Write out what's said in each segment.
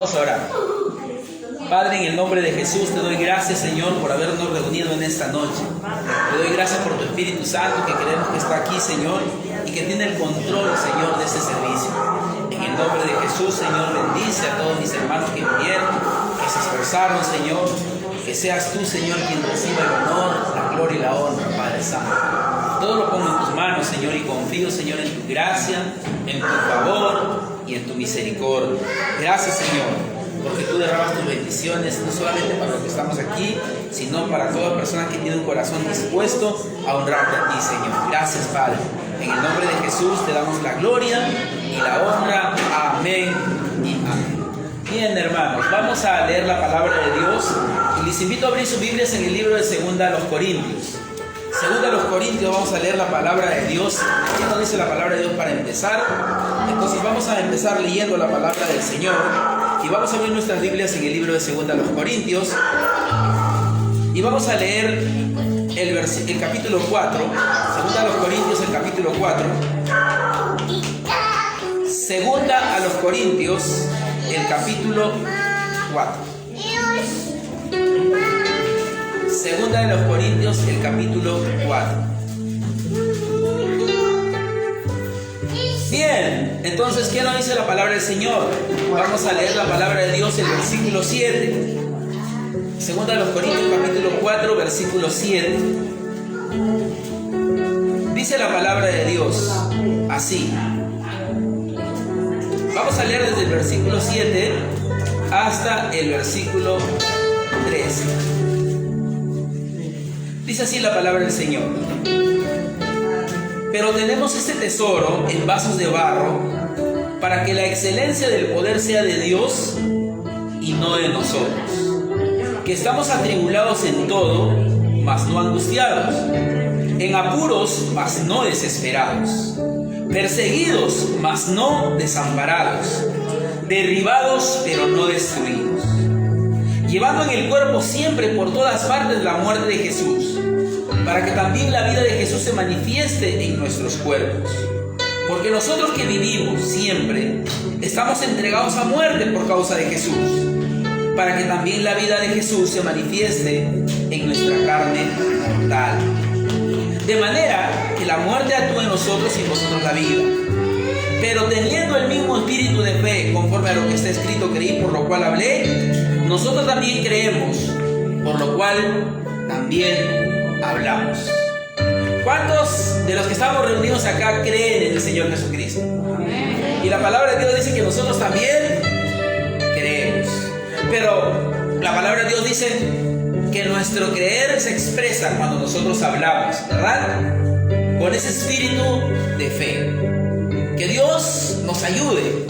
Vamos a orar. Padre, en el nombre de Jesús te doy gracias, Señor, por habernos reunido en esta noche. Te doy gracias por tu Espíritu Santo, que creemos que está aquí, Señor, y que tiene el control, Señor, de este servicio. En el nombre de Jesús, Señor, bendice a todos mis hermanos que vinieron, que se esforzaron, Señor. Que seas tú, Señor, quien reciba el honor, la gloria y la honra, Padre Santo. Todo lo pongo en tus manos, Señor, y confío, Señor, en tu gracia, en tu favor y en tu misericordia. Gracias, Señor, porque tú derramas tus bendiciones, no solamente para los que estamos aquí, sino para toda persona que tiene un corazón dispuesto a honrarte a ti, Señor. Gracias, Padre. En el nombre de Jesús te damos la gloria y la honra. Amén y amén. Bien, hermanos, vamos a leer la palabra de Dios y les invito a abrir sus Biblias en el libro de 2 a los Corintios. 2 a los Corintios, vamos a leer la palabra de Dios. ¿Qué nos dice la palabra de Dios para empezar? Entonces vamos a empezar leyendo la palabra del Señor y vamos a abrir nuestras Biblias en el libro de 2 a los Corintios y vamos a leer el capítulo 4. 2 a los Corintios, el capítulo 4. 2 a los Corintios, el capítulo 4. 2 de los Corintios, el capítulo 4. Bien, entonces, ¿qué nos dice la palabra del Señor? Vamos a leer la palabra de Dios, el versículo 7. 2 de los Corintios, capítulo 4, versículo 7. Dice la palabra de Dios así. Vamos a leer desde el versículo 7 hasta el versículo 13. Dice así la palabra del Señor. Pero tenemos este tesoro en vasos de barro, para que la excelencia del poder sea de Dios y no de nosotros, que estamos atribulados en todo, mas no angustiados, en apuros, mas no desesperados, perseguidos, mas no desamparados, derribados, pero no destruidos, llevando en el cuerpo siempre por todas partes la muerte de Jesús, para que también la vida de Jesús se manifieste en nuestros cuerpos. Porque nosotros que vivimos siempre estamos entregados a muerte por causa de Jesús, para que también la vida de Jesús se manifieste en nuestra carne mortal. De manera que la muerte actúa en nosotros y vosotros la vida. Pero teniendo el mismo espíritu de fe, conforme a lo que está escrito, creí, por lo cual hablé, nosotros también creemos, por lo cual también hablamos. ¿Cuántos de los que estamos reunidos acá creen en el Señor Jesucristo? Amén. Y la palabra de Dios dice que nosotros también creemos. Pero la palabra de Dios dice que nuestro creer se expresa cuando nosotros hablamos, ¿verdad? Con ese espíritu de fe. Que Dios nos ayude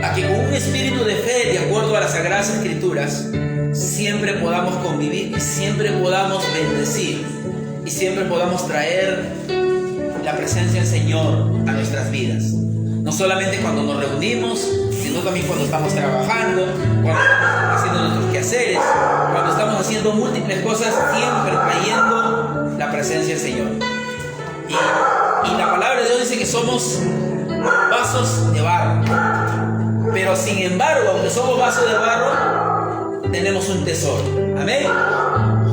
a que con un espíritu de fe, de acuerdo a las Sagradas Escrituras, siempre podamos convivir y siempre podamos bendecir y siempre podamos traer la presencia del Señor a nuestras vidas. No solamente cuando nos reunimos, sino también cuando estamos trabajando, cuando estamos haciendo nuestros quehaceres, cuando estamos haciendo múltiples cosas, siempre trayendo la presencia del Señor. Y la palabra de Dios dice que somos vasos de barro. Pero sin embargo, aunque somos vasos de barro, tenemos un tesoro. Amén.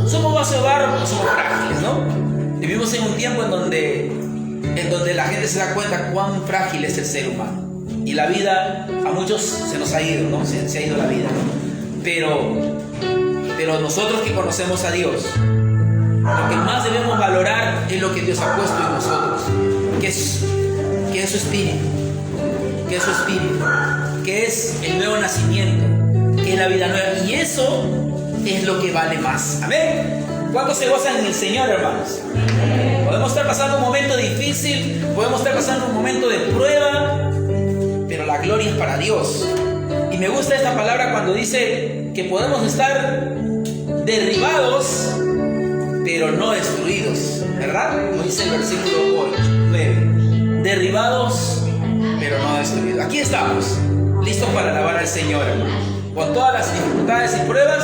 Somos vasos de barro porque somos frágiles, ¿no? Vivimos en un tiempo en donde la gente se da cuenta cuán frágil es el ser humano. Y la vida, a muchos se nos ha ido, ¿no? Se ha ido la vida, ¿no? Pero nosotros que conocemos a Dios, lo que más debemos valorar es lo que Dios ha puesto en nosotros, que es su espíritu, que es el nuevo nacimiento, que es la vida nueva, y eso es lo que vale más. Amén. ¿Cuántos se gozan en el Señor, hermanos? Podemos estar pasando un momento difícil, podemos estar pasando un momento de prueba, pero la gloria es para Dios. Y me gusta esta palabra cuando dice que podemos estar derribados, pero no destruidos, ¿verdad? Como dice el versículo 9. Derribados, pero no destruidos. Aquí estamos, listos para alabar al Señor, con todas las dificultades y pruebas,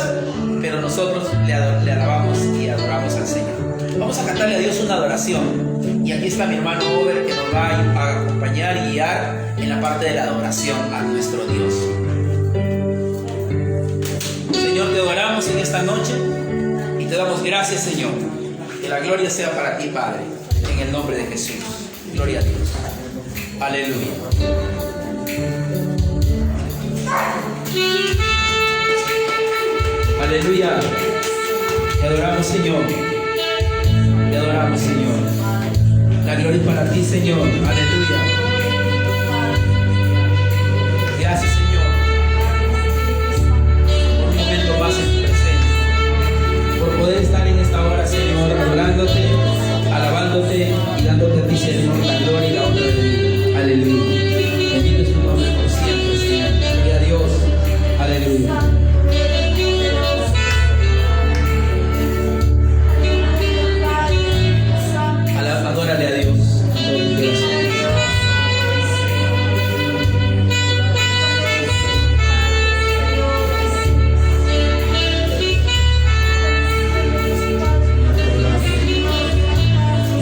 pero nosotros le alabamos y adoramos al Señor. Vamos a cantarle a Dios una adoración. Y aquí está mi hermano Over, que nos va a acompañar y guiar en la parte de la adoración a nuestro Dios. Señor, te adoramos en esta noche y te damos gracias, Señor. Que la gloria sea para ti, Padre, en el nombre de Jesús. Gloria a Dios. Aleluya. Aleluya. Te adoramos, Señor. Te adoramos, Señor. La gloria es para ti, Señor. Aleluya. Gracias, Señor. Un momento más en tu presencia. Por poder estar en esta hora, Señor, adorándote, alabándote y dándote a ti, Señor, la gloria y la honra de Dios. Aleluya. Bendito es tu nombre por siempre, Señor. Gloria a Dios. Aleluya. Adórale a Dios.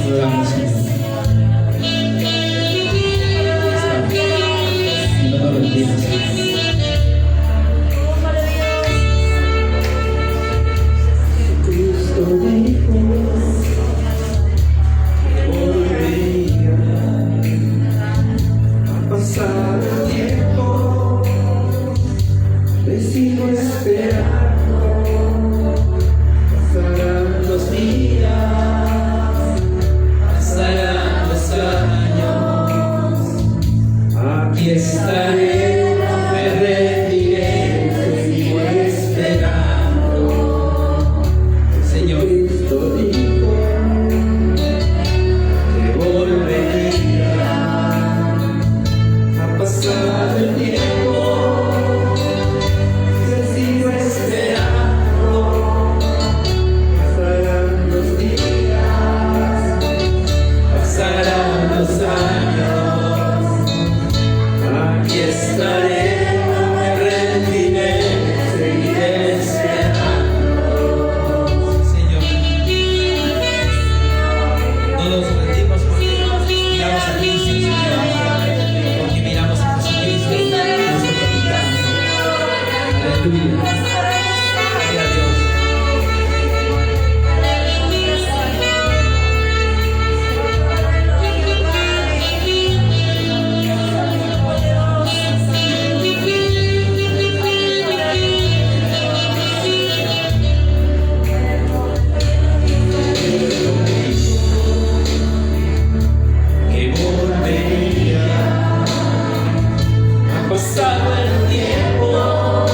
Adoramos, Señor. Y no nos rendimos, Señor. Pasado el tiempo,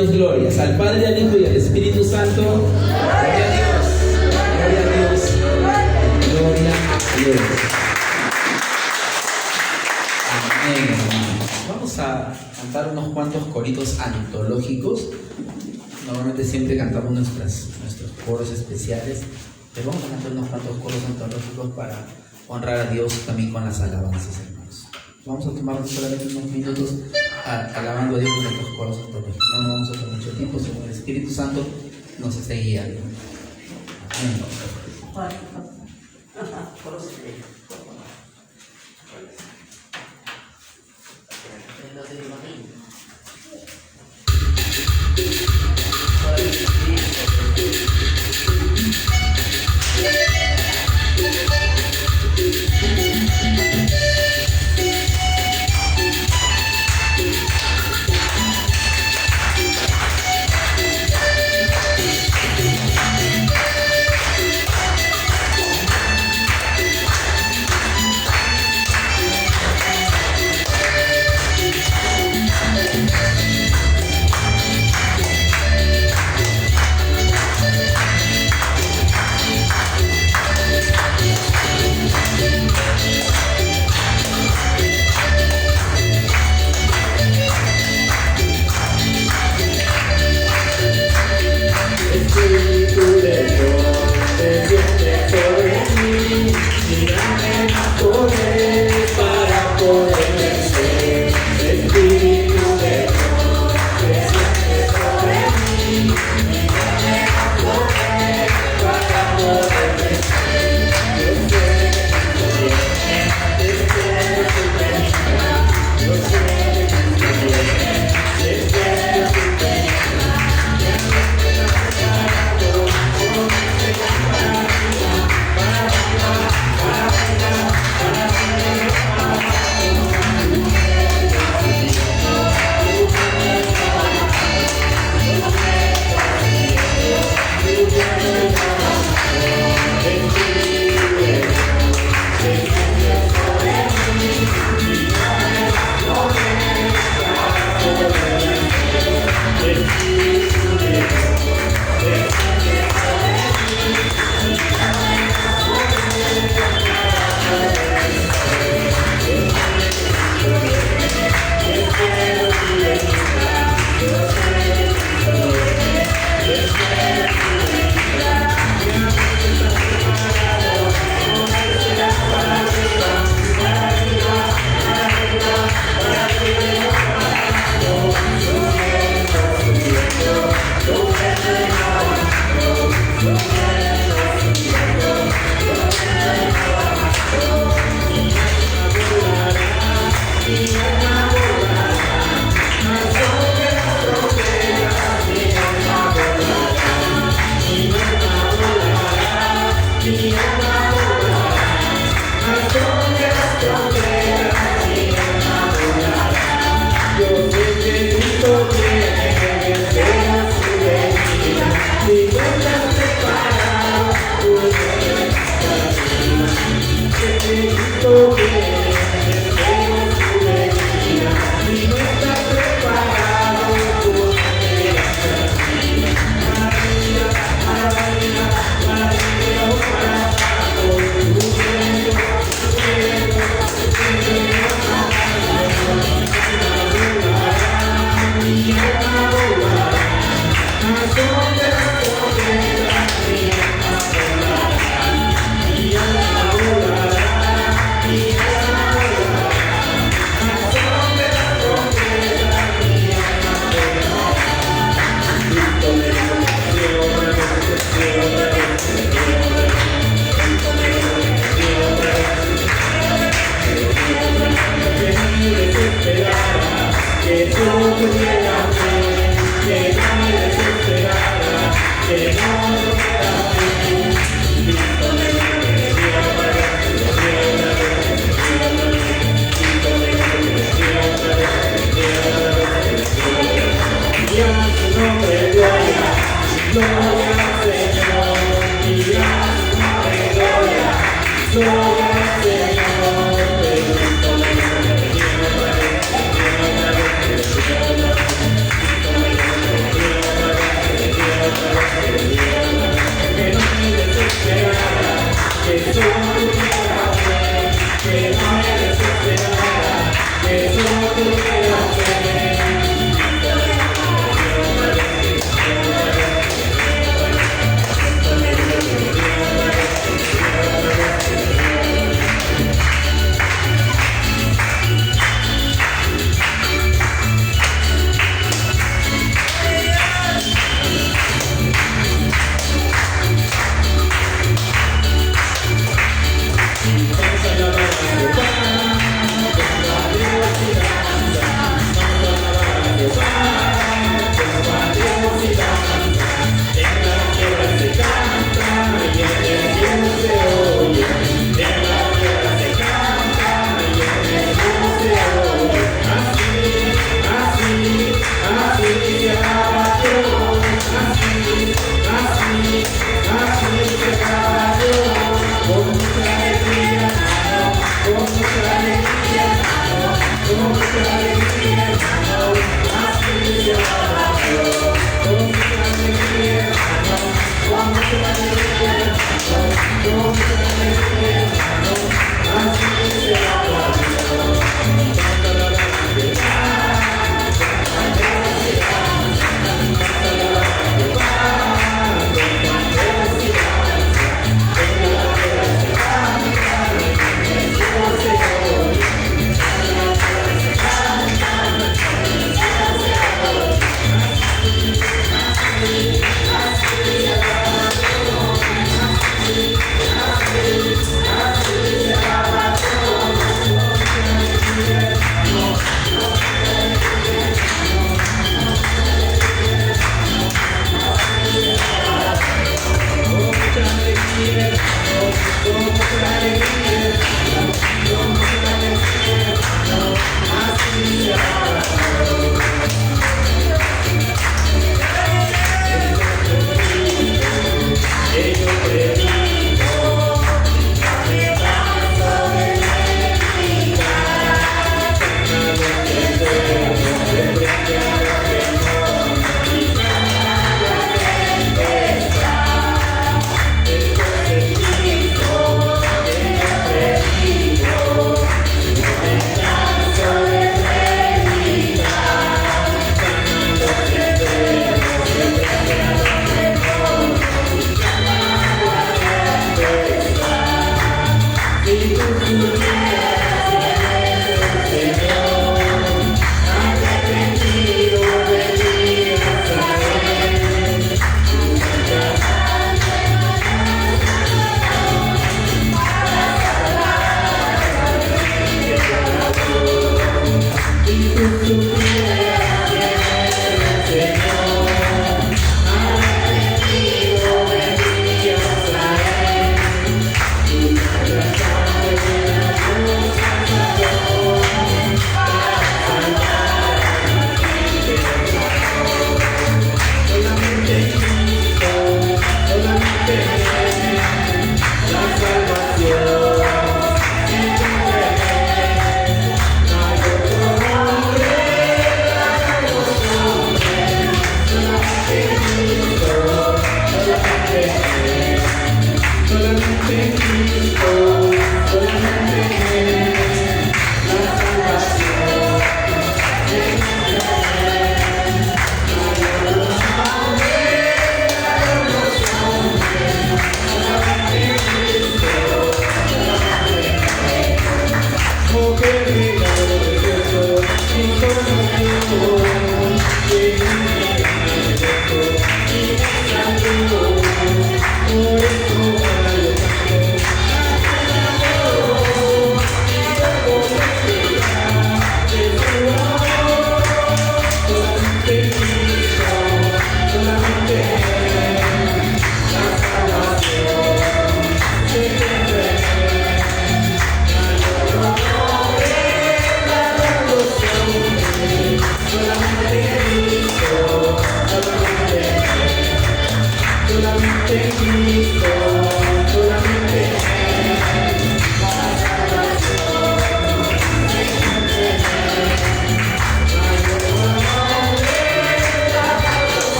Dios glorias. Al Padre, al Hijo y al Espíritu Santo. Gloria a Dios. Gloria a Dios. Gloria a Dios. Amén, hermanos. Vamos a cantar unos cuantos coritos antológicos. Normalmente siempre cantamos nuestros coros especiales, pero vamos a cantar unos cuantos coros antológicos para honrar a Dios también con las alabanzas, hermanos. Vamos a tomar solamente unos minutos alabando a Dios con nuestros coros antológicos. No nos vamos a tomar mucho tiempo, según el Espíritu Santo nos esté guiando. Amén. Yeah.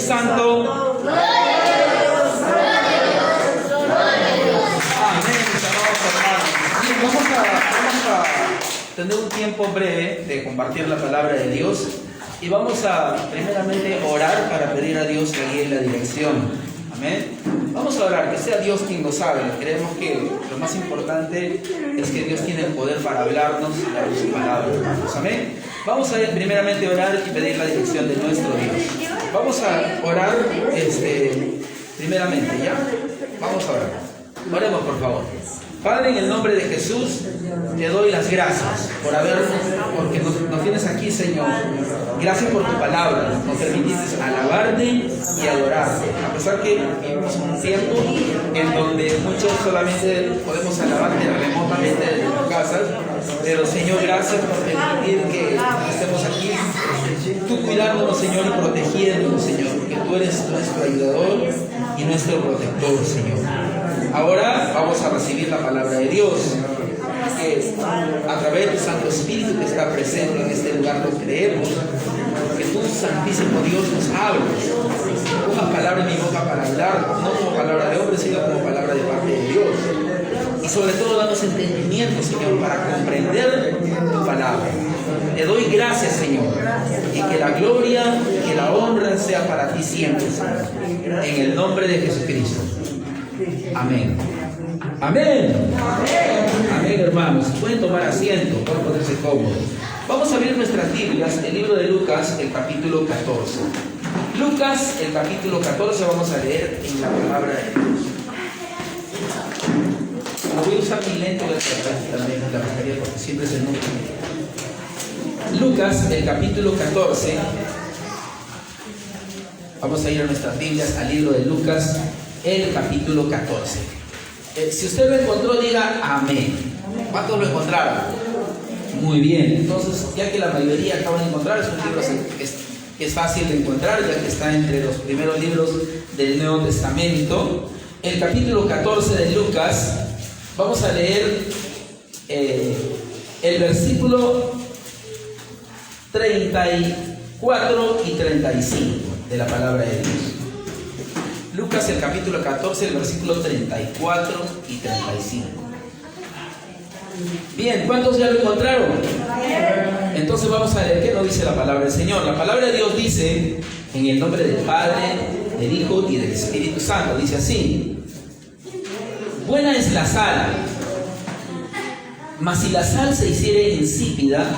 Santo. Amén, mis amados hermanos. Bien, vamos a tener un tiempo breve de compartir la palabra de Dios y vamos a primeramente orar para pedir a Dios que guíe la dirección. Amén. Vamos a orar, que sea Dios quien nos hable. Creemos que lo más importante es que Dios tiene el poder para hablarnos y dar su palabra. Amén. Vamos a primeramente orar y pedir la dirección de nuestro Dios. Vamos a orar primeramente, ¿ya? Vamos a orar. Oremos, por favor. Padre, en el nombre de Jesús, te doy las gracias porque nos tienes aquí, Señor. Gracias por tu palabra. Nos permitiste alabarte y adorarte. A pesar que vivimos un tiempo en donde muchos solamente podemos alabarte remotamente desde tus casas, pero Señor, gracias por permitir que estemos aquí, tú cuidándonos, Señor, y protegiéndonos, Señor, porque tú eres nuestro ayudador y nuestro protector, Señor. Ahora vamos a recibir la palabra de Dios, que a través de tu Santo Espíritu que está presente en este lugar lo creemos, que tú, Santísimo Dios, nos hables. Pongas palabra en mi boca para hablar, no como palabra de hombre, sino como palabra de parte de Dios. Y sobre todo, danos entendimiento, Señor, para comprender tu palabra. Te doy gracias, Señor, y que la gloria y que la honra sea para ti siempre, Señor. En el nombre de Jesucristo. Amén. Amén. Amén. Amén, hermanos. Pueden tomar asiento, pueden ponerse cómodos. Vamos a abrir nuestras Biblias, el libro de Lucas, el capítulo 14. Lucas, el capítulo 14, vamos a leer en la palabra de Dios. Voy a usar mi lente, voy a tratar también la mascarilla porque siempre se nota. Lucas, el capítulo 14. Vamos a ir a nuestras Biblias, al libro de Lucas, el capítulo 14. Si usted lo encontró, diga amén. ¿Cuántos lo encontraron? Muy bien. Entonces, ya que la mayoría acaban de encontrar, es un libro que es fácil de encontrar, ya que está entre los primeros libros del Nuevo Testamento. El capítulo 14 de Lucas, vamos a leer el versículo 34 y 35 de la palabra de Dios. Lucas, el capítulo 14, el versículo 34 y 35. Bien, ¿cuántos ya lo encontraron? Entonces vamos a leer qué nos dice la palabra del Señor. La palabra de Dios dice, en el nombre del Padre, del Hijo y del Espíritu Santo, dice así: buena es la sal, mas si la sal se hiciere insípida,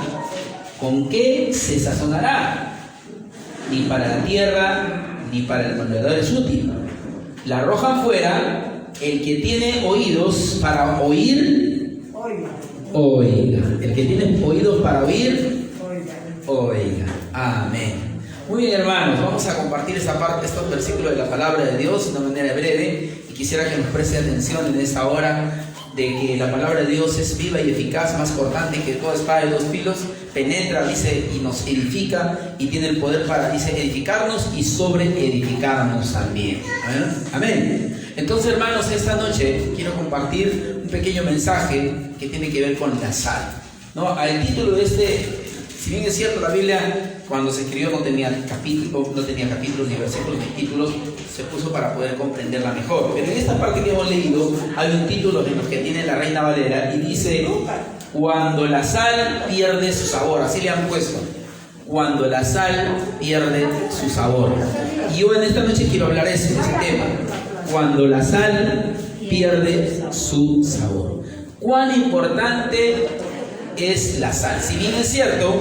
¿con qué se sazonará? Ni para la tierra, ni para el comedor es útil. La arrojan fuera. El que tiene oídos para oír, oiga. El que tiene oídos para oír, oiga. Amén. Muy bien, hermanos, vamos a compartir esta parte, estos versículos de la palabra de Dios de una manera breve, y quisiera que nos preste atención en esta hora de que la palabra de Dios es viva y eficaz, más cortante que toda espada de dos filos, penetra, dice, y nos edifica, y tiene el poder para, dice, edificarnos y sobre edificarnos también. ¿Amén? Amén. Entonces, hermanos, esta noche quiero compartir un pequeño mensaje que tiene que ver con la sal, ¿no? El título de si bien es cierto, la Biblia cuando se escribió no tenía capítulos ni versículos ni títulos, se puso para poder comprenderla mejor. Pero en esta parte que hemos leído hay un título de los que tiene la Reina Valera y dice: cuando la sal pierde su sabor. Así le han puesto: cuando la sal pierde su sabor. Y yo en esta noche quiero hablar de ese tema: cuando la sal pierde su sabor. ¿Cuán importante es la sal? Si bien es cierto,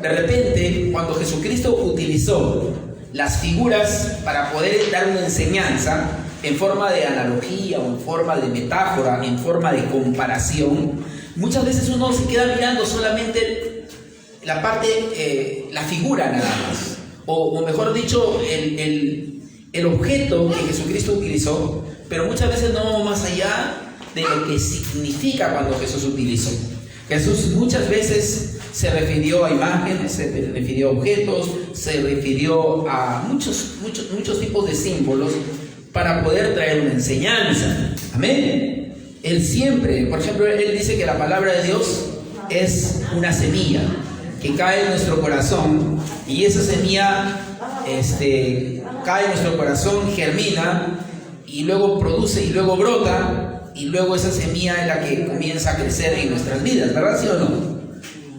de repente cuando Jesucristo utilizó las figuras para poder dar una enseñanza en forma de analogía o en forma de metáfora, en forma de comparación, muchas veces uno se queda mirando solamente la parte, la figura nada más, o mejor dicho, el objeto que Jesucristo utilizó, pero muchas veces no vamos más allá de lo que significa cuando Jesús utilizó. Jesús muchas veces se refirió a imágenes, se refirió a objetos, se refirió a muchos tipos de símbolos para poder traer una enseñanza. Amén. Él siempre, por ejemplo, él dice que la palabra de Dios es una semilla que cae en nuestro corazón, y esa semilla cae en nuestro corazón, germina y luego produce y luego brota. Y luego esa semilla es la que comienza a crecer en nuestras vidas, ¿verdad? ¿Sí o no?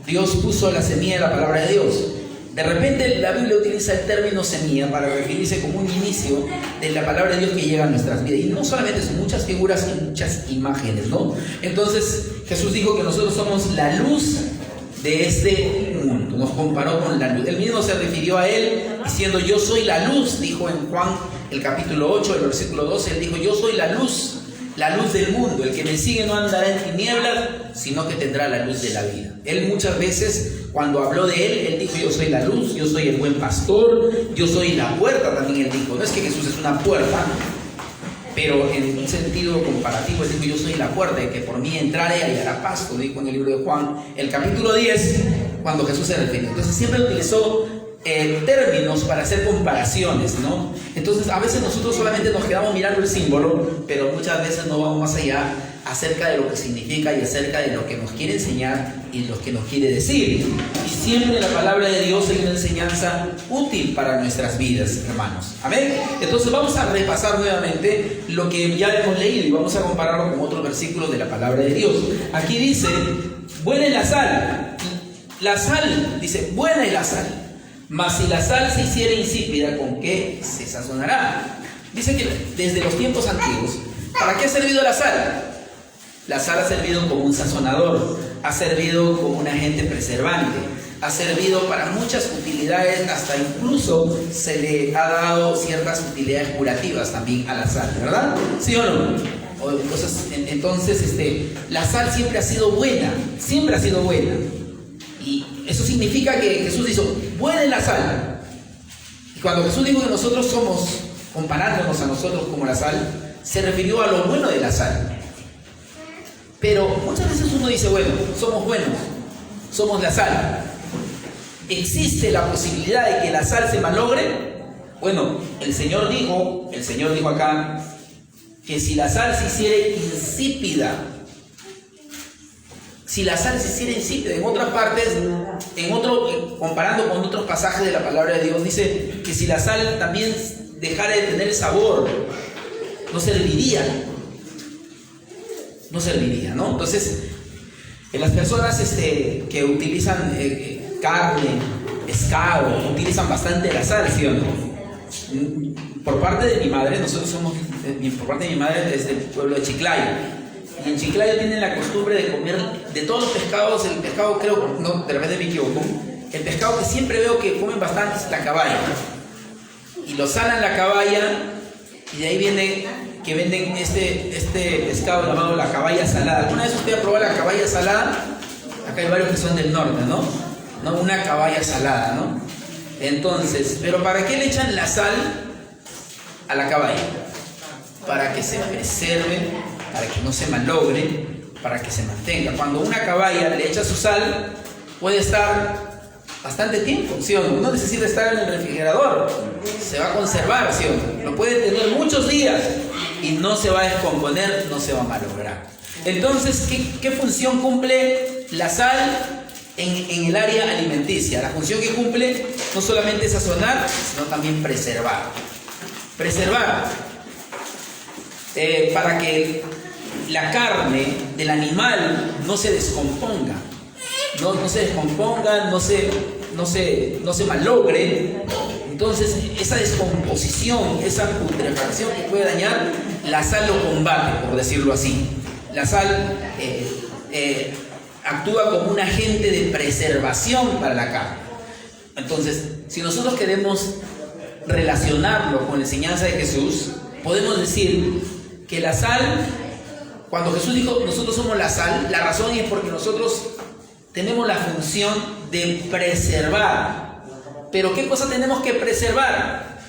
Dios puso la semilla de la palabra de Dios. De repente la Biblia utiliza el término semilla para referirse como un inicio de la palabra de Dios que llega a nuestras vidas. Y no solamente son muchas figuras y muchas imágenes, ¿no? Entonces Jesús dijo que nosotros somos la luz de este mundo. Nos comparó con la luz. Él mismo se refirió a él diciendo: yo soy la luz, dijo en Juan el capítulo 8, el versículo 12. Él dijo: yo soy la luz del mundo. El que me sigue no andará en tinieblas, sino que tendrá la luz de la vida. Él muchas veces, cuando habló de él dijo: yo soy la luz, yo soy el buen pastor, yo soy la puerta. También él dijo, no es que Jesús es una puerta, pero en un sentido comparativo, él dijo: yo soy la puerta, y que por mí entrare y hallará pasto, dijo en el libro de Juan, el capítulo 10, cuando Jesús se refirió. Entonces siempre utilizó términos para hacer comparaciones, ¿no? Entonces a veces nosotros solamente nos quedamos mirando el símbolo, pero muchas veces no vamos más allá acerca de lo que significa y acerca de lo que nos quiere enseñar y lo que nos quiere decir. Y siempre en la palabra de Dios hay una enseñanza útil para nuestras vidas, hermanos. Amén. Entonces vamos a repasar nuevamente lo que ya hemos leído y vamos a compararlo con otros versículos de la palabra de Dios. Aquí dice: buena es la sal. La sal, dice, buena es la sal. Mas si la sal se hiciera insípida, ¿con qué se sazonará? Dice que desde los tiempos antiguos, ¿para qué ha servido la sal? La sal ha servido como un sazonador, ha servido como un agente preservante, ha servido para muchas utilidades, hasta incluso se le ha dado ciertas utilidades curativas también a la sal, ¿verdad? ¿Sí o no? Entonces, la sal siempre ha sido buena, siempre ha sido buena. Y eso significa que Jesús dijo, buena es la sal. Y cuando Jesús dijo que nosotros somos, comparándonos a nosotros como la sal, se refirió a lo bueno de la sal. Pero muchas veces uno dice, bueno, somos buenos, somos la sal. ¿Existe la posibilidad de que la sal se malogre? Bueno, el Señor dijo acá, que si la sal se hiciera insípida, en otras partes, comparando con otros pasajes de la palabra de Dios, dice que si la sal también dejara de tener sabor, no serviría, ¿no? Entonces, las personas que utilizan carne, pescado, utilizan bastante la sal, ¿sí o no? Por parte de mi madre, por parte de mi madre es del pueblo de Chiclayo. Y en Chiclayo tienen la costumbre de comer de todos los pescados, el pescado, creo, no, de repente me equivoco, el pescado que siempre veo que comen bastante es la caballa. Y lo salan la caballa, y de ahí viene que venden este pescado llamado la caballa salada. ¿Alguna vez usted ha probado la caballa salada? Acá hay varios que son del norte, ¿no? Una caballa salada, ¿no? Entonces, ¿pero para qué le echan la sal a la caballa? Para que se preserve, para que no se malogre, para que se mantenga. Cuando una caballa le echa su sal, puede estar bastante tiempo, ¿sí o no? No necesita estar en el refrigerador, se va a conservar, ¿sí o no? Lo puede tener muchos días y no se va a descomponer, no se va a malograr. Entonces, ¿qué función cumple la sal en el área alimenticia? La función que cumple no solamente es sazonar, sino también preservar. Para que la carne del animal no se descomponga, no se malogre. Entonces, esa descomposición, esa putrefacción que puede dañar, la sal lo combate, por decirlo así. La sal actúa como un agente de preservación para la carne. Entonces, si nosotros queremos relacionarlo con la enseñanza de Jesús, podemos decir que la sal, cuando Jesús dijo nosotros somos la sal, la razón es porque nosotros tenemos la función de preservar. Pero ¿qué cosa tenemos que preservar?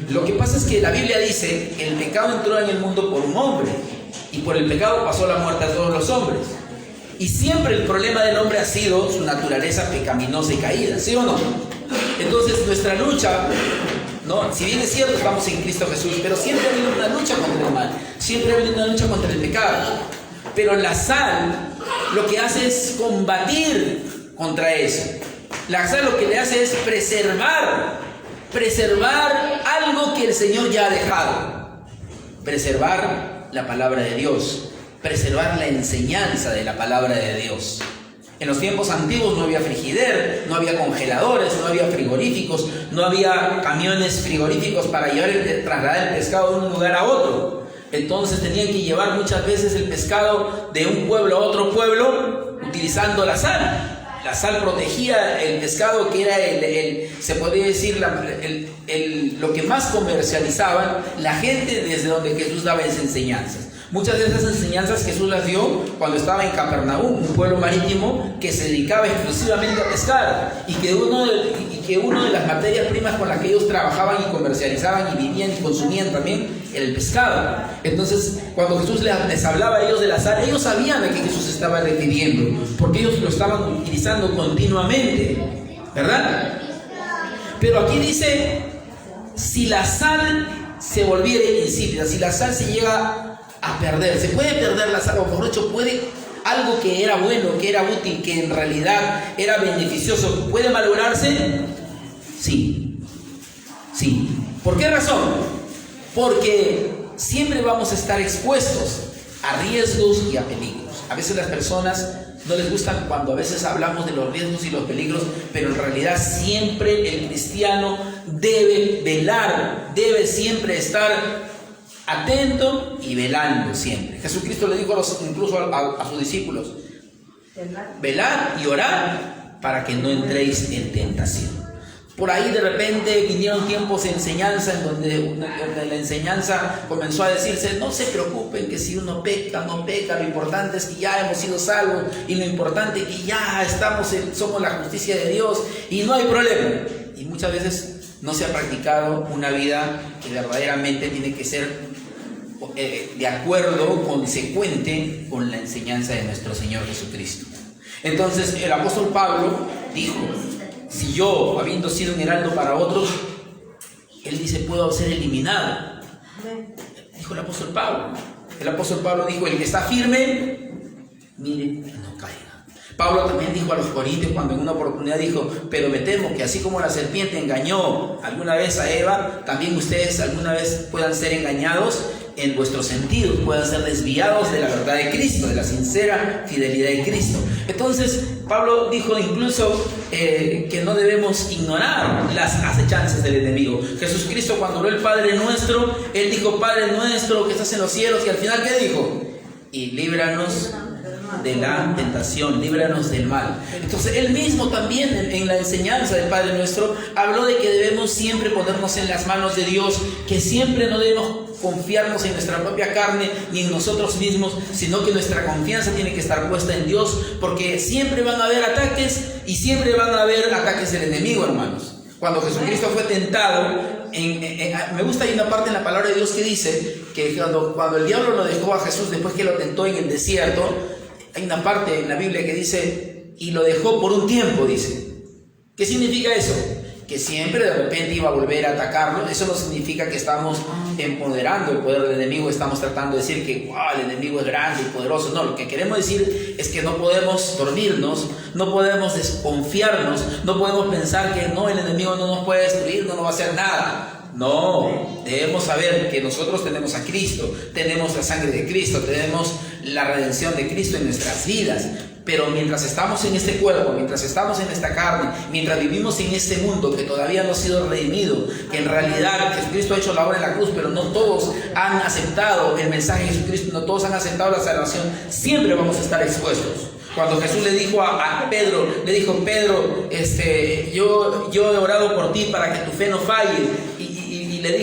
Lo que pasa es que la Biblia dice que el pecado entró en el mundo por un hombre, y por el pecado pasó la muerte a todos los hombres. Y siempre el problema del hombre ha sido su naturaleza pecaminosa y caída, ¿sí o no? Entonces nuestra lucha, ¿no? Si bien es cierto, estamos en Cristo Jesús, pero siempre ha habido una lucha contra el mal, siempre ha habido una lucha contra el pecado. Pero la sal lo que hace es combatir contra eso. La sal lo que le hace es preservar algo que el Señor ya ha dejado. Preservar la palabra de Dios, preservar la enseñanza de la palabra de Dios. En los tiempos antiguos no había frigider, no había congeladores, no había frigoríficos, no había camiones frigoríficos para trasladar el pescado de un lugar a otro. Entonces tenían que llevar muchas veces el pescado de un pueblo a otro pueblo utilizando la sal. La sal protegía el pescado, que era se podría decir lo que más comercializaban la gente desde donde Jesús daba esas enseñanzas. Muchas de esas enseñanzas Jesús las dio cuando estaba en Capernaum, un pueblo marítimo que se dedicaba exclusivamente a pescar, y que una de las materias primas con las que ellos trabajaban y comercializaban y vivían y consumían también era el pescado. Entonces, cuando Jesús les hablaba a ellos de la sal, ellos sabían a qué Jesús estaba refiriendo, porque ellos lo estaban utilizando continuamente, ¿verdad? Pero aquí dice, si la sal se volviera insípida, si la sal se llega a perder, se puede perder la sal, o por hecho algo que era bueno, que era útil, que en realidad era beneficioso, ¿puede malograrse? Sí. ¿Por qué razón? Porque siempre vamos a estar expuestos a riesgos y a peligros. A veces las personas no les gustan cuando a veces hablamos de los riesgos y los peligros, pero en realidad siempre el cristiano debe velar, debe siempre estar atento y velando siempre. Jesucristo le dijo incluso a sus discípulos: velad y orad para que no entréis en tentación. Por ahí de repente vinieron tiempos de enseñanza en donde la enseñanza comenzó a decirse: no se preocupen que si uno peca, no peca, lo importante es que ya hemos sido salvos y lo importante es que ya somos la justicia de Dios y no hay problema. Y muchas veces no se ha practicado una vida que verdaderamente tiene que ser de acuerdo, consecuente con la enseñanza de nuestro Señor Jesucristo. Entonces el apóstol Pablo dijo: si yo, habiendo sido un heraldo para otros, él dice, puedo ser eliminado. Dijo el apóstol Pablo. El apóstol Pablo dijo: el que está firme, mire que no caiga. Pablo también dijo a los corintios, cuando en una oportunidad dijo: pero me temo que así como la serpiente engañó alguna vez a Eva, también ustedes alguna vez puedan ser engañados en vuestros sentidos, puedan ser desviados de la verdad de Cristo, de la sincera fidelidad de Cristo. Entonces Pablo dijo incluso que no debemos ignorar las acechanzas del enemigo. Jesucristo, cuando oró el Padre Nuestro, él dijo: Padre nuestro que estás en los cielos, y al final ¿qué dijo? Y líbranos de la tentación, líbranos del mal. Entonces él mismo también en la enseñanza del Padre Nuestro habló de que debemos siempre ponernos en las manos de Dios, que siempre no debemos confiarnos en nuestra propia carne ni en nosotros mismos, sino que nuestra confianza tiene que estar puesta en Dios, porque siempre van a haber ataques y siempre van a haber ataques del enemigo, hermanos. Cuando Jesucristo fue tentado, me gusta, hay una parte en la palabra de Dios que dice que cuando el diablo lo dejó a Jesús después que lo tentó en el desierto, hay una parte en la Biblia que dice: y lo dejó por un tiempo, dice. ¿Qué significa eso? Que siempre de repente iba a volver a atacarlo. Eso no significa que estamos empoderando el poder del enemigo, estamos tratando de decir que el enemigo es grande y poderoso. No, lo que queremos decir es que no podemos dormirnos, no podemos desconfiarnos, no podemos pensar que no, el enemigo no nos puede destruir, no nos va a hacer nada. No, debemos saber que nosotros tenemos a Cristo, tenemos la sangre de Cristo, tenemos la redención de Cristo en nuestras vidas. Pero mientras estamos en este cuerpo, mientras estamos en esta carne, mientras vivimos en este mundo que todavía no ha sido redimido, que en realidad Jesucristo ha hecho la obra en la cruz, pero no todos han aceptado el mensaje de Jesucristo, no todos han aceptado la salvación, siempre vamos a estar expuestos. Cuando Jesús le dijo a Pedro, Pedro, yo he orado por ti para que tu fe no falle, y le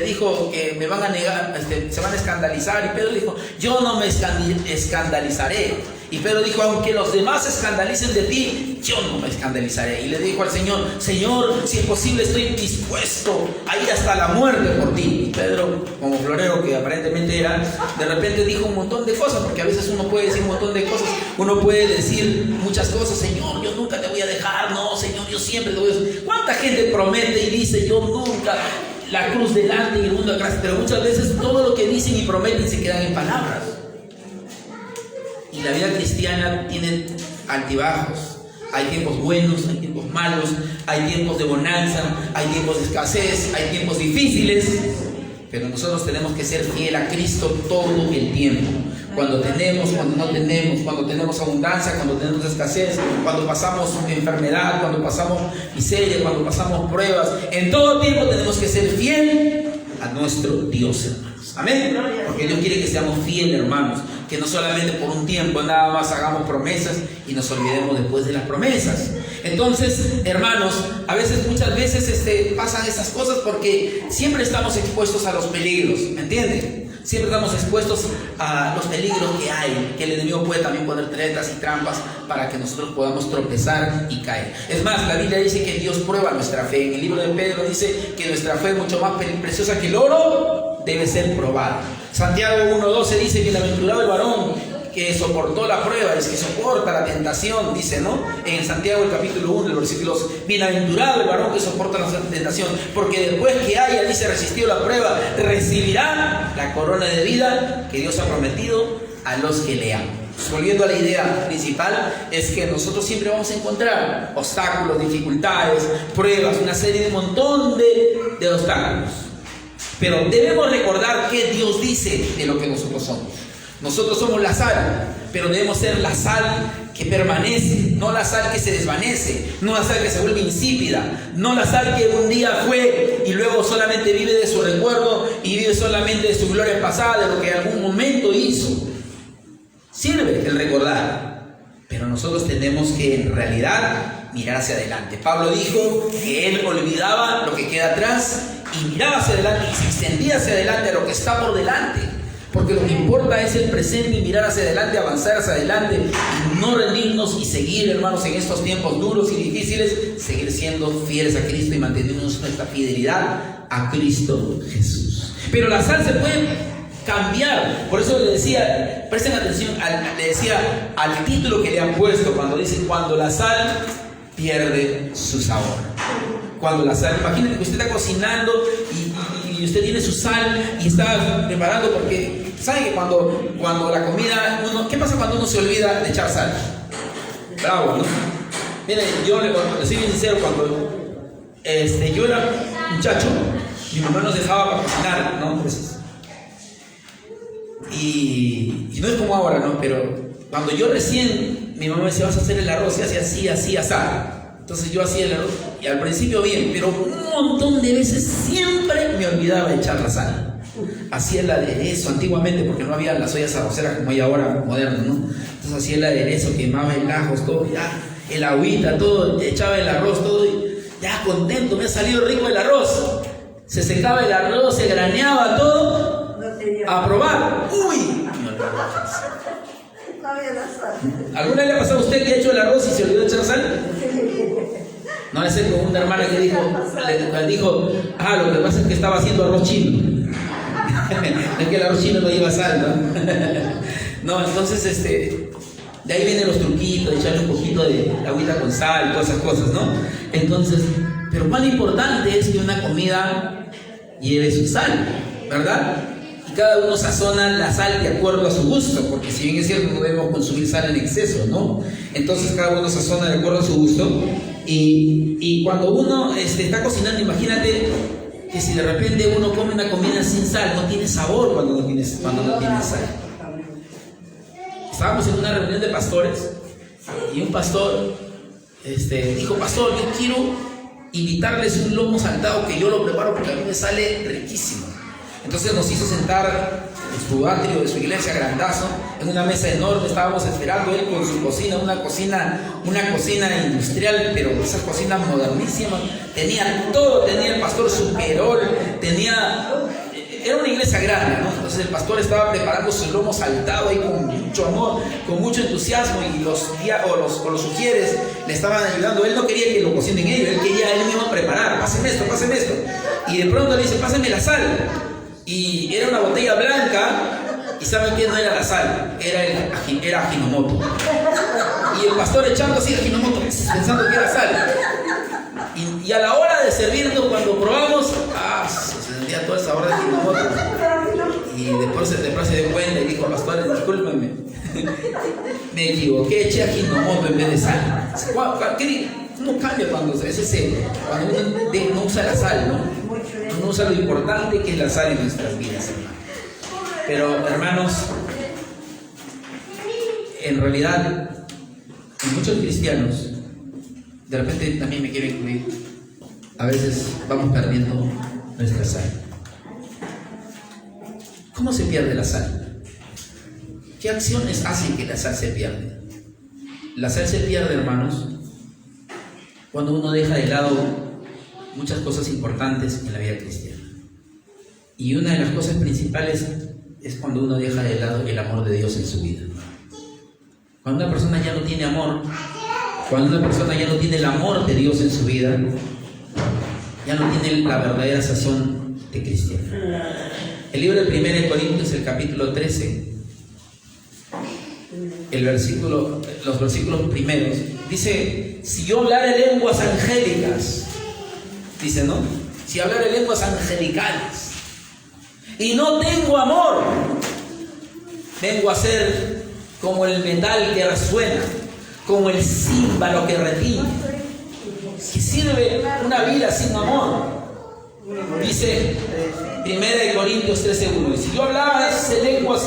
dijo que me van a negar, se van a escandalizar, y Pedro dijo: yo no me escandalizaré. Y Pedro dijo: aunque los demás se escandalicen de ti, yo no me escandalizaré. Y le dijo al Señor: Señor, si es posible, estoy dispuesto a ir hasta la muerte por ti. Y Pedro, como florero que aparentemente era, de repente dijo un montón de cosas, porque a veces uno puede decir un montón de cosas, uno puede decir muchas cosas: Señor, yo nunca te voy a dejar, no, Señor, yo siempre te voy a dejar. ¿Cuánta gente promete y dice: yo nunca, la cruz delante y el mundo atrás? Pero muchas veces todo lo que dicen y prometen se quedan en palabras. Y la vida cristiana tiene altibajos. Hay tiempos buenos, hay tiempos malos, hay tiempos de bonanza, hay tiempos de escasez, hay tiempos difíciles. Pero nosotros tenemos que ser fiel a Cristo todo el tiempo. Cuando tenemos, cuando no tenemos, cuando tenemos abundancia, cuando tenemos escasez, cuando pasamos enfermedad, cuando pasamos miseria, cuando pasamos pruebas. En todo tiempo tenemos que ser fiel a nuestro Dios, hermanos. Amén. Porque Dios quiere que seamos fieles, hermanos. Que no solamente por un tiempo nada más hagamos promesas y nos olvidemos después de las promesas. Entonces, hermanos, muchas veces pasan esas cosas porque siempre estamos expuestos a los peligros, ¿me entienden? Siempre estamos expuestos a los peligros que hay, que el enemigo puede también poner tretas y trampas para que nosotros podamos tropezar y caer. Es más, la Biblia dice que Dios prueba nuestra fe. En el libro de Pedro dice que nuestra fe es mucho más preciosa que el oro, debe ser probada. Santiago 1:12 dice: bienaventurado el varón que soportó la prueba, es que soporta la tentación, dice, ¿no? En Santiago el capítulo 1, el versículo 2: bienaventurado el varón que soporta la tentación, porque después que haya, dice, resistido la prueba, recibirá la corona de vida que Dios ha prometido a los que le aman. Volviendo a la idea principal, es que nosotros siempre vamos a encontrar obstáculos, dificultades, pruebas, una serie de montón de obstáculos. Pero debemos recordar qué Dios dice de lo que nosotros somos. Nosotros somos la sal, pero debemos ser la sal que permanece, no la sal que se desvanece, no la sal que se vuelve insípida, no la sal que un día fue y luego solamente vive de su recuerdo y vive solamente de su gloria pasada, de lo que en algún momento hizo. Sirve el recordar, pero nosotros tenemos que en realidad mirar hacia adelante. Pablo dijo que él olvidaba lo que queda atrás y miraba hacia adelante y se extendía hacia adelante a lo que está por delante. Porque lo que importa es el presente y mirar hacia adelante, avanzar hacia adelante y no rendirnos y seguir, hermanos, en estos tiempos duros y difíciles, seguir siendo fieles a Cristo y manteniéndonos nuestra fidelidad a Cristo Jesús. Pero la sal se puede cambiar. Por eso le decía, presten atención, le decía al título que le han puesto cuando dice cuando la sal pierde su sabor. Cuando la sal, imagínate que usted está cocinando y usted tiene su sal y está preparando, porque ¿saben que cuando la comida, qué pasa cuando uno se olvida de echar sal? Bravo, ¿no? Miren, yo le soy bien sincero, cuando yo era muchacho, mi mamá nos dejaba para cocinar, ¿no? Pues, y no es como ahora, ¿no? Pero cuando yo recién, mi mamá me decía, vas a hacer el arroz, y hacía así, así, así. Entonces yo hacía el arroz, y al principio bien, pero un montón de veces siempre me olvidaba de echar la sal. Hacía el aderezo antiguamente, porque no había las ollas arroceras como hay ahora, modernas, ¿no? Entonces hacía el aderezo, quemaba el ajo, todo, ya, el agüita, todo, echaba el arroz, todo, y ya contento, me ha salido rico el arroz. Se secaba el arroz, se graneaba todo, a probar. ¡Uy! Me olvidaba. ¿Alguna vez le ha pasado a usted que ha hecho el arroz y se olvidó de echar sal? No, ese con una hermana que dijo, lo que pasa es que estaba haciendo arroz chino. Es que el arroz chino no lleva sal, ¿no? No, entonces de ahí vienen los truquitos, de echarle un poquito de agüita con sal, todas esas cosas, ¿no? Entonces, pero cuán importante es que una comida lleve su sal, ¿verdad? Cada uno sazona la sal de acuerdo a su gusto, porque si bien es cierto no debemos consumir sal en exceso, ¿no? Entonces cada uno sazona de acuerdo a su gusto y cuando uno está cocinando, imagínate que si de repente uno come una comida sin sal, no tiene sabor cuando no tiene sal. Estábamos en una reunión de pastores y un pastor dijo, pastor, yo quiero invitarles un lomo saltado que yo lo preparo porque a mí me sale riquísimo. Entonces nos hizo sentar en su atrio de su iglesia grandazo, en una mesa enorme, estábamos esperando él con su cocina, una cocina industrial, pero esas cocinas modernísimas, tenía todo, tenía el pastor su perol, era una iglesia grande, ¿no? Entonces el pastor estaba preparando su lomo saltado ahí con mucho amor, con mucho entusiasmo, y los sugieres le estaban ayudando. Él no quería que lo cocinen ellos, él quería él mismo preparar, pásenme esto, y de pronto le dice, pásenme la sal. Y era una botella blanca, y ¿saben qué? No era la sal, era Ajinomoto. Y el pastor echando así Ajinomoto, pensando que era sal. Y a la hora de servirnos, cuando probamos, se sentía todo el sabor de Ajinomoto. Y después se dio cuenta y dijo, pastor, discúlpenme, me equivoqué, eché Ajinomoto en vez de sal. ¿Cómo cambia cuando uno no usa la sal, ¿no? No usa lo importante que es la sal en nuestras vidas, hermanos. Pero, hermanos, en realidad, muchos cristianos, de repente también me quiero incluir, a veces vamos perdiendo nuestra sal. ¿Cómo se pierde la sal? ¿Qué acciones hacen que la sal se pierda? La sal se pierde, hermanos, cuando uno deja de lado muchas cosas importantes en la vida cristiana. Y una de las cosas principales es cuando uno deja de lado el amor de Dios en su vida. Cuando una persona ya no tiene amor, cuando una persona ya no tiene el amor de Dios en su vida, ya no tiene la verdadera sazón de cristiano. El libro de 1 Corintios, el capítulo 13, los versículos primeros, dice, si yo hablara lenguas angélicas, dice, ¿no? Si hablara lenguas angelicales y no tengo amor, vengo a ser como el metal que resuena, como el címbalo que retiñe. Si sirve una vida sin amor, Dice 1 Corintios 13:1: si yo hablase lenguas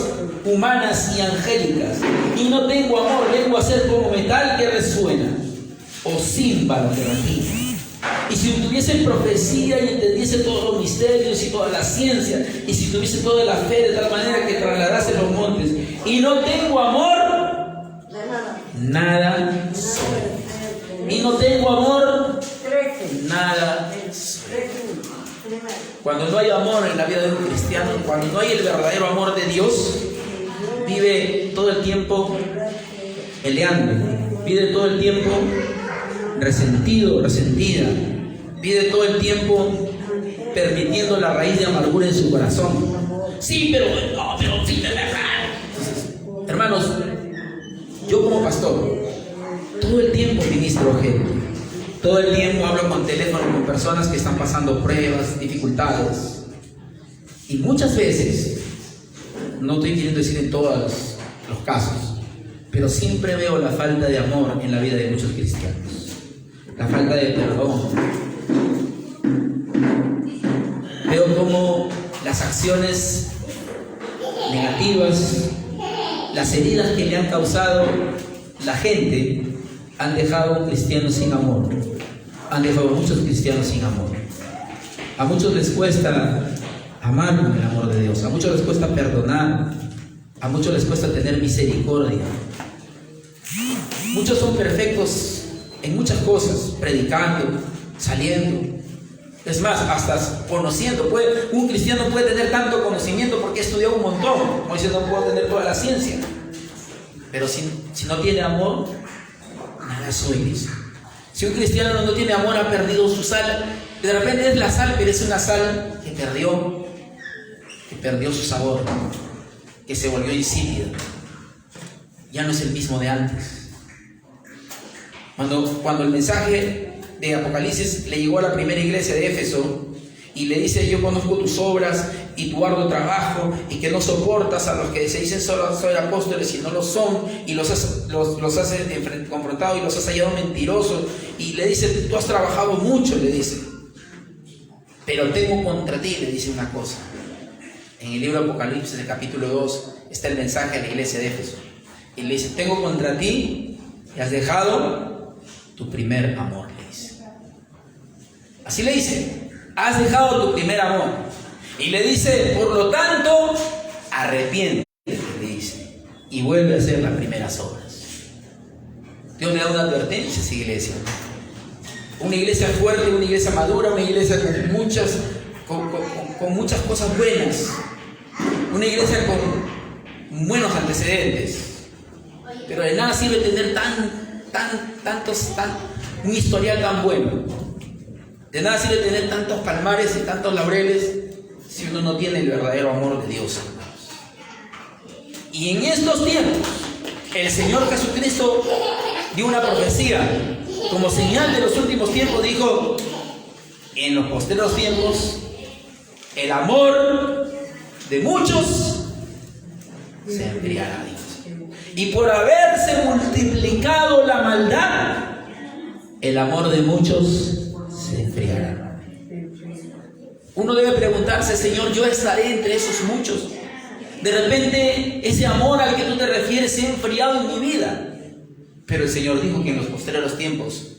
humanas y angélicas y no tengo amor, vengo a ser como metal que resuena o címbalo que retina. Y si tuviese profecía y entendiese todos los misterios y toda la ciencia, y si tuviese toda la fe de tal manera que trasladase los montes, y no tengo amor, nada soy. Y no tengo amor, nada soy. Cuando no hay amor en la vida de un cristiano, cuando no hay el verdadero amor de Dios, vive todo el tiempo peleando, vive todo el tiempo resentido, resentida, vive todo el tiempo permitiendo la raíz de amargura en su corazón. Sí, pero no, pero sí, hermanos, yo como pastor todo el tiempo ministro gente, todo el tiempo hablo con teléfono con personas que están pasando pruebas, dificultades, y muchas veces, no estoy queriendo decir en todos los casos, pero siempre veo la falta de amor en la vida de muchos cristianos, la falta de perdón. Veo cómo las acciones negativas, las heridas que le han causado la gente, han dejado a un cristiano sin amor, han dejado a muchos cristianos sin amor. A muchos les cuesta amar con el amor de Dios, a muchos les cuesta perdonar, a muchos les cuesta tener misericordia. Muchos son perfectos en muchas cosas, predicando, saliendo, es más, hasta conociendo. Un cristiano puede tener tanto conocimiento porque ha estudiado un montón, como dice, no puedo tener toda la ciencia, pero si no tiene amor, nada soy, dice. Si un cristiano no tiene amor, ha perdido su sal. De repente es la sal, pero es una sal que perdió su sabor, que se volvió insípida, ya no es el mismo de antes. Cuando el mensaje de Apocalipsis le llegó a la primera iglesia de Éfeso y le dice: yo conozco tus obras y tu arduo trabajo, y que no soportas a los que se dicen solo soy apóstoles y no lo son, y los has confrontado y los has hallado mentirosos, y le dice: tú has trabajado mucho, le dice, pero tengo contra ti, le dice una cosa. En el libro de Apocalipsis, el capítulo 2, está el mensaje a la iglesia de Éfeso, y le dice: tengo contra ti que has dejado tu primer amor, le dice. Así le dice: has dejado tu primer amor. Y le dice: por lo tanto, arrepiéntete, le dice, y vuelve a hacer las primeras obras. Dios le da una advertencia a esa iglesia. Una iglesia fuerte, una iglesia madura, una iglesia con muchas cosas buenas, una iglesia con buenos antecedentes. Pero de nada sirve tener un historial tan bueno. De nada sirve tener tantos palmares y tantos laureles si uno no tiene el verdadero amor de Dios, hermanos. Y en estos tiempos, el Señor Jesucristo dio una profecía. Como señal de los últimos tiempos, dijo: en los postreros tiempos, el amor de muchos se enfriará. Y por haberse multiplicado la maldad, el amor de muchos se enfriará. Uno debe preguntarse: Señor, yo estaré entre esos muchos. De repente ese amor al que tú te refieres se ha enfriado en mi vida. Pero el Señor dijo que en los postreros tiempos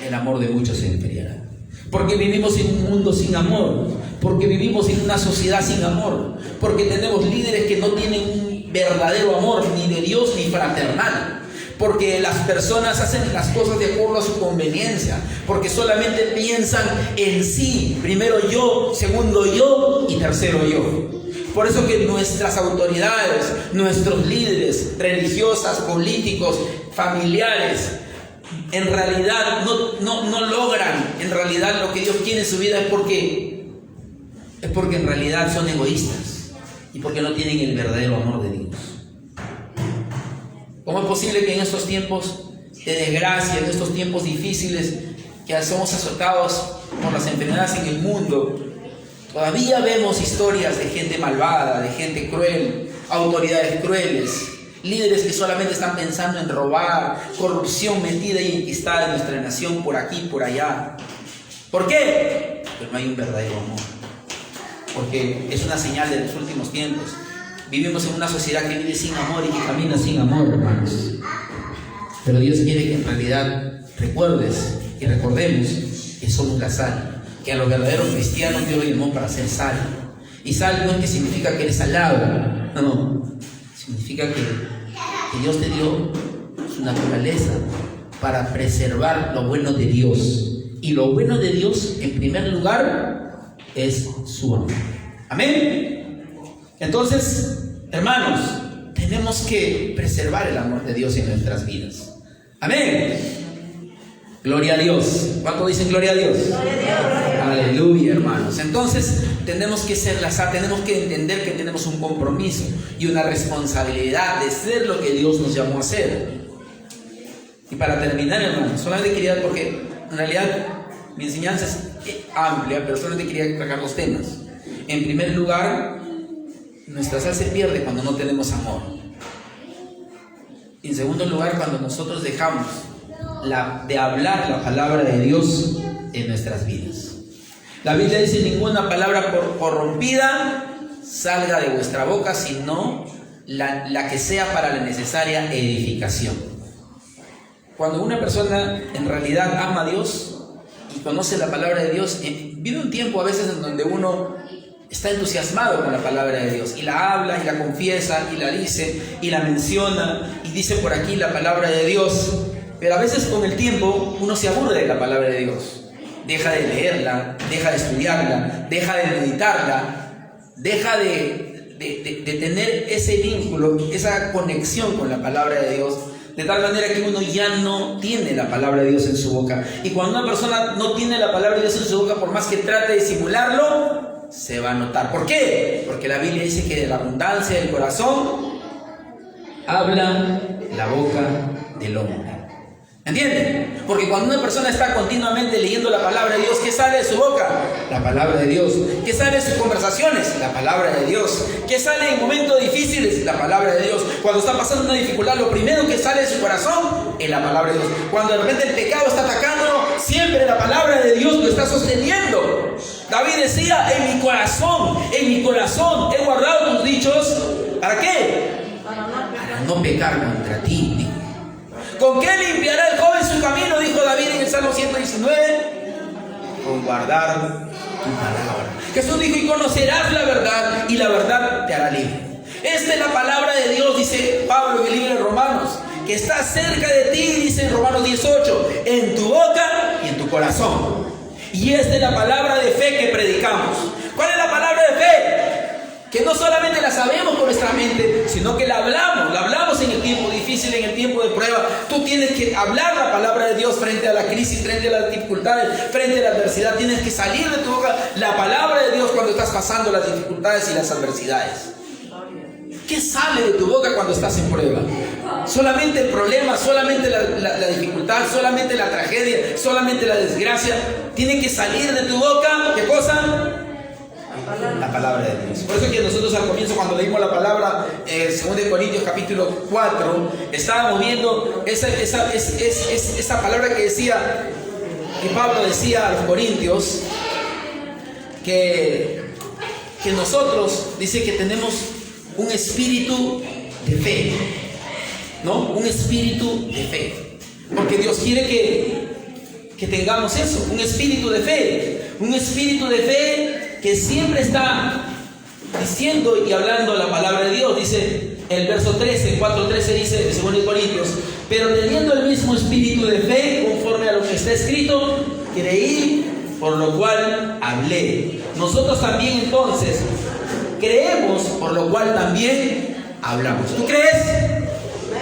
el amor de muchos se enfriará. Porque vivimos en un mundo sin amor, porque vivimos en una sociedad sin amor, porque tenemos líderes que no tienen un verdadero amor, ni de Dios ni fraternal, porque las personas hacen las cosas de acuerdo a su conveniencia, porque solamente piensan en sí: primero yo, segundo yo y tercero yo. Por eso que nuestras autoridades, nuestros líderes religiosas, políticos, familiares, en realidad no logran en realidad lo que Dios quiere en su vida, es porque en realidad son egoístas y porque no tienen el verdadero amor de Dios. ¿Cómo es posible que en estos tiempos de desgracia, en estos tiempos difíciles, que somos azotados por las enfermedades en el mundo, todavía vemos historias de gente malvada, de gente cruel, autoridades crueles, líderes que solamente están pensando en robar, corrupción metida y enquistada en nuestra nación por aquí y por allá? ¿Por qué? pero no hay un verdadero amor. Porque es una señal de los últimos tiempos. Vivimos en una sociedad que vive sin amor y que camina sin amor, hermanos. Pero Dios quiere que en realidad recuerdes y recordemos que somos la sal, que a los verdaderos cristianos Dios los llamó para ser sal. Y sal no es que significa que eres salado, no, significa que Dios te dio su naturaleza para preservar lo bueno de Dios. Y lo bueno de Dios, en primer lugar, es su amor. Amén. Entonces, hermanos, tenemos que preservar el amor de Dios en nuestras vidas. Amén. Gloria a Dios. ¿Cuánto dicen gloria a Dios? Gloria a Dios. Aleluya, hermanos. Entonces, tenemos que ser la sal, tenemos que entender que tenemos un compromiso y una responsabilidad de ser lo que Dios nos llamó a ser. Y para terminar, hermanos, solamente quería, porque en realidad mi enseñanza es amplia, pero solamente quería tratar dos temas. En primer lugar, nuestra sal se pierde cuando no tenemos amor. Y en segundo lugar, cuando nosotros dejamos de hablar la palabra de Dios en nuestras vidas. La Biblia dice: ninguna palabra corrompida salga de vuestra boca, sino la que sea para la necesaria edificación. Cuando una persona en realidad ama a Dios y conoce la palabra de Dios, vive un tiempo a veces en donde uno está entusiasmado con la palabra de Dios y la habla y la confiesa y la dice y la menciona y dice por aquí la palabra de Dios. Pero a veces con el tiempo uno se aburre de la palabra de Dios. Deja de leerla, deja de estudiarla, deja de meditarla, deja de tener ese vínculo, esa conexión con la palabra de Dios, de tal manera que uno ya no tiene la palabra de Dios en su boca. Y cuando una persona no tiene la palabra de Dios en su boca, por más que trate de simularlo, se va a notar. ¿Por qué? Porque la Biblia dice que de la abundancia del corazón habla la boca del hombre. ¿Entienden? Porque cuando una persona está continuamente leyendo la palabra de Dios, ¿qué sale de su boca? La palabra de Dios. ¿Qué sale de sus conversaciones? La palabra de Dios. ¿Qué sale en momentos difíciles? La palabra de Dios. Cuando está pasando una dificultad, lo primero que sale de su corazón es la palabra de Dios. Cuando de repente el pecado está atacándolo, siempre la palabra de Dios lo está sosteniendo. David decía: en mi corazón he guardado tus dichos. ¿Para qué? Para no pecar contra ti. ¿Con qué limpiará el joven su camino?, dijo David en el Salmo 119. Con guardar tu palabra. Jesús dijo: y conocerás la verdad, y la verdad te hará libre. Esta es la palabra de Dios, dice Pablo en el libro de Romanos, que está cerca de ti, dice en Romanos 18, en tu boca y en tu corazón. Y esta es la palabra de fe que predicamos. ¿Cuál es la palabra de fe? Que no solamente la sabemos con nuestra mente, sino que la hablamos en el tiempo difícil, en el tiempo de prueba. Tú tienes que hablar la palabra de Dios frente a la crisis, frente a las dificultades, frente a la adversidad. Tienes que salir de tu boca la palabra de Dios cuando estás pasando las dificultades y las adversidades. ¿Qué sale de tu boca cuando estás en prueba? Solamente el problema, solamente la dificultad, solamente la tragedia, solamente la desgracia. Tiene que salir de tu boca, ¿qué cosa? La palabra de Dios. Por eso que nosotros al comienzo, cuando leímos la palabra 2 Corintios capítulo 4, estábamos viendo esa palabra que decía, que Pablo decía a los corintios, que nosotros, dice que tenemos un espíritu de fe, ¿no? Un espíritu de fe. Porque Dios quiere que tengamos eso, un espíritu de fe. Un espíritu de fe que siempre está diciendo y hablando la palabra de Dios. Dice el verso 13, 4:13 dice de 2 Corintios: pero teniendo el mismo espíritu de fe, conforme a lo que está escrito, creí, por lo cual hablé. Nosotros también entonces creemos, por lo cual también hablamos. ¿Tú crees?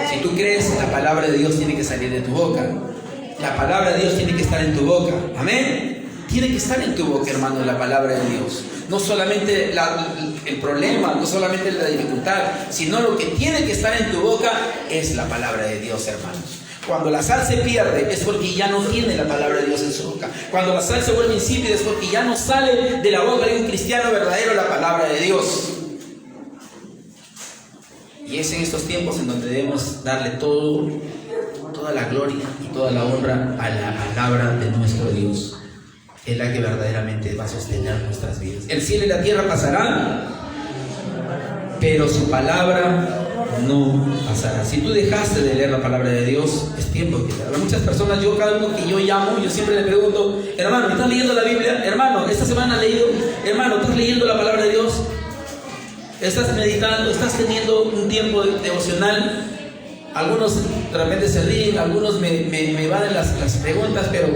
Si tú crees, la palabra de Dios tiene que salir de tu boca. La palabra de Dios tiene que estar en tu boca. Amén. Tiene que estar en tu boca, hermano, la palabra de Dios. No solamente el problema, no solamente la dificultad, sino lo que tiene que estar en tu boca es la palabra de Dios, hermanos. Cuando la sal se pierde es porque ya no tiene la palabra de Dios en su boca. Cuando la sal se vuelve insípida es porque ya no sale de la boca de un cristiano verdadero la palabra de Dios. Y es en estos tiempos en donde debemos darle toda la gloria y toda la honra a la palabra de nuestro Dios. es la que verdaderamente va a sostener nuestras vidas. El cielo y la tierra pasarán, pero su palabra no pasará. Si tú dejaste de leer la palabra de Dios, es tiempo de que leerla. Muchas personas, cada uno que yo llamo, yo siempre le pregunto: hermano, ¿estás leyendo la Biblia? Hermano, esta semana has leído. Hermano, ¿estás leyendo la palabra de Dios? ¿Estás meditando? ¿Estás teniendo un tiempo devocional? Algunos de repente se ríen, algunos me van las preguntas, pero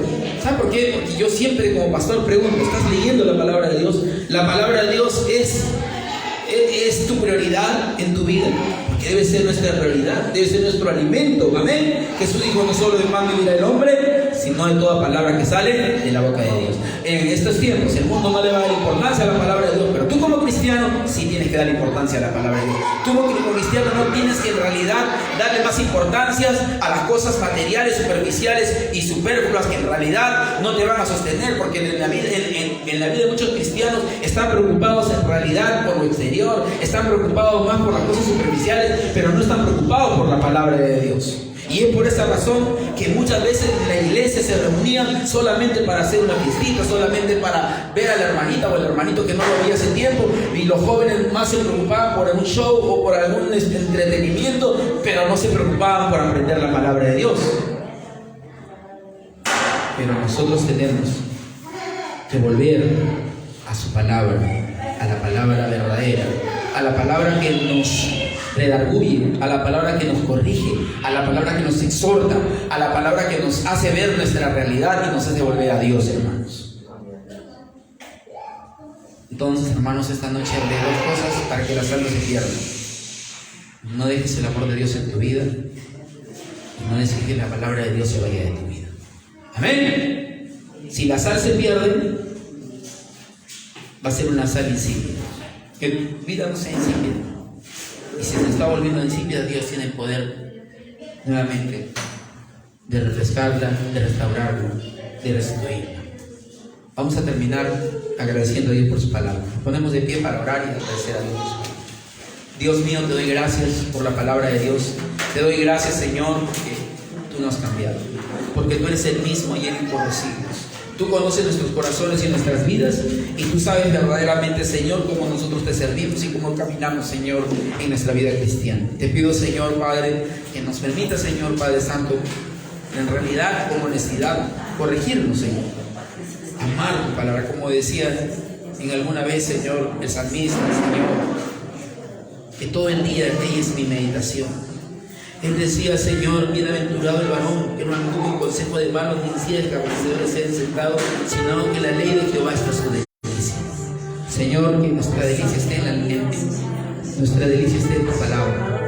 ¿saben por qué? Porque yo siempre como pastor pregunto: ¿estás leyendo la palabra de Dios? La palabra de Dios es tu prioridad en tu vida, porque debe ser nuestra prioridad, debe ser nuestro alimento. Amén. Jesús dijo: no solo de pan vivirá el hombre, sino de toda palabra que sale de la boca de Dios. En estos tiempos el mundo no le va a dar importancia a la palabra de Dios, pero tú como cristiano sí tienes que dar importancia a la palabra de Dios. Tú como cristiano no tienes que en realidad darle más importancia a las cosas materiales, superficiales y superfluas, que en realidad no te van a sostener, porque en la vida de muchos cristianos están preocupados en realidad por lo exterior, están preocupados más por las cosas superficiales, pero no están preocupados por la palabra de Dios. Y es por esa razón que muchas veces en la iglesia se reunían solamente para hacer una fiestita, solamente para ver a la hermanita o al hermanito que no lo veía hace tiempo, y los jóvenes más se preocupaban por un show o por algún entretenimiento, pero no se preocupaban por aprender la palabra de Dios. Pero nosotros tenemos que volver a su palabra, a la palabra verdadera, a la palabra que nos redarguye, a la palabra que nos corrige, a la palabra que nos exhorta, a la palabra que nos hace ver nuestra realidad y nos hace volver a Dios, hermanos. Entonces, hermanos, esta noche hablé de dos cosas para que la sal no se pierda. No dejes el amor de Dios en tu vida, y no dejes que la palabra de Dios se vaya de tu vida. Amén. Si la sal se pierde, va a ser una sal insípida. Que tu vida no sea insípida. Y si se está volviendo insípida, Dios tiene el poder nuevamente de refrescarla, de restaurarla, de restituirla. Vamos a terminar agradeciendo a Dios por su palabra. Nos ponemos de pie para orar y agradecer a Dios. Dios mío, te doy gracias por la palabra de Dios. Te doy gracias, Señor, porque tú nos has cambiado, porque tú eres el mismo ayer y por los siglos. Tú conoces nuestros corazones y nuestras vidas, y tú sabes verdaderamente, Señor, cómo nosotros te servimos y cómo caminamos, Señor, en nuestra vida cristiana. Te pido, Señor Padre, que nos permita, Señor Padre Santo, en realidad, con honestidad, corregirnos, Señor. Amar tu palabra, como decía en alguna vez, Señor, el salmista, Señor, que todo el día ella es mi meditación. Él decía: Señor, bienaventurado el varón que no anduvo en consejo de malos, ni en silla de escarnecedores se ha sentado, sino que la ley de Jehová está su delicia. Señor, que nuestra delicia esté en la mente, nuestra delicia esté en tu palabra,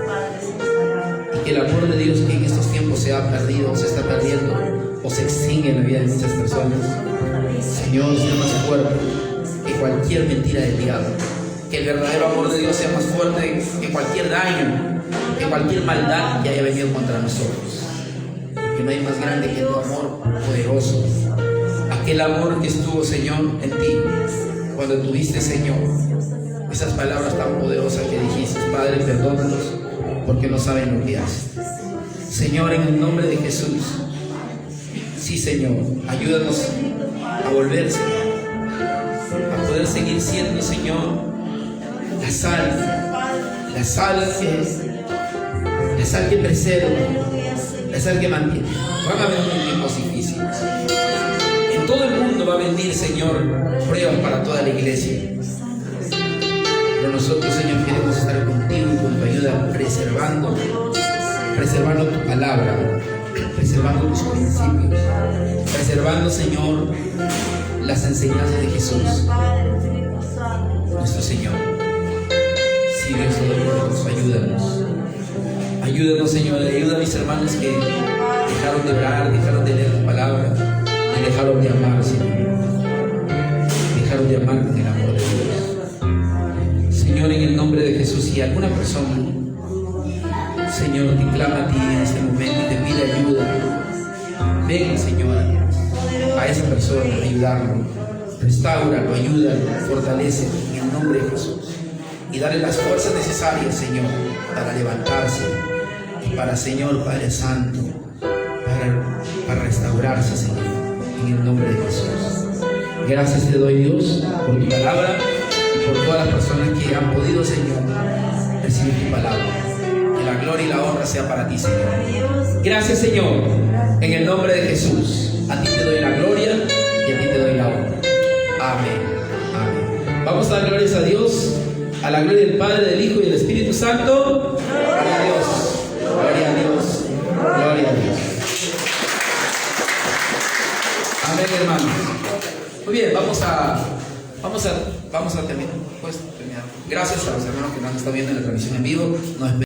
y que el amor de Dios, que en estos tiempos se ha perdido, se está perdiendo o se extingue en la vida de muchas personas, Señor, sea más fuerte que cualquier mentira del diablo. Que el verdadero amor de Dios sea más fuerte que cualquier daño, que cualquier maldad que haya venido contra nosotros. Que no hay más grande que tu amor poderoso. Aquel amor que estuvo, Señor, en ti, cuando tuviste, Señor, esas palabras tan poderosas que dijiste: Padre, perdónalos, porque no saben lo que hacen. Señor, en el nombre de Jesús, sí, Señor, ayúdanos a volver, Señor, a poder seguir siendo, Señor, la sal que preserva, la sal que mantiene. Van a venir tiempos difíciles. En todo el mundo va a venir, Señor, pruebas para toda la iglesia. Pero nosotros, Señor, queremos estar contigo y con tu ayuda, preservando tu palabra, preservando tus principios, preservando, Señor, las enseñanzas de Jesús, nuestro Señor. Dios Todopoderoso, ayúdanos, Señor, ayuda a mis hermanos que dejaron de orar, dejaron de leer tu palabra, y dejaron de amar, Señor, dejaron de amar con el amor de Dios. Señor, en el nombre de Jesús, si alguna persona, Señor, te clama a ti en este momento y te pide ayuda, ven, Señor, a esa persona, ayudarlo, restáuralo, ayúdalo, fortalece en el nombre de Jesús. Y darle las fuerzas necesarias, Señor, para levantarse y para, Señor, Padre Santo, para restaurarse, Señor, en el nombre de Jesús. Gracias te doy, Dios, por tu palabra y por todas las personas que han podido, Señor, recibir tu palabra. Que la gloria y la honra sea para ti, Señor. Gracias, Señor, en el nombre de Jesús. A ti te doy la gloria y a ti te doy la honra. Amén. Amén. Vamos a dar glorias a Dios, a la gloria del Padre, del Hijo y del Espíritu Santo. Gloria a Dios. Gloria a Dios. Gloria a Dios. Amén, hermanos. Muy bien, vamos a terminar. Pues terminar. Gracias a los hermanos que nos están viendo en la transmisión en vivo. Nos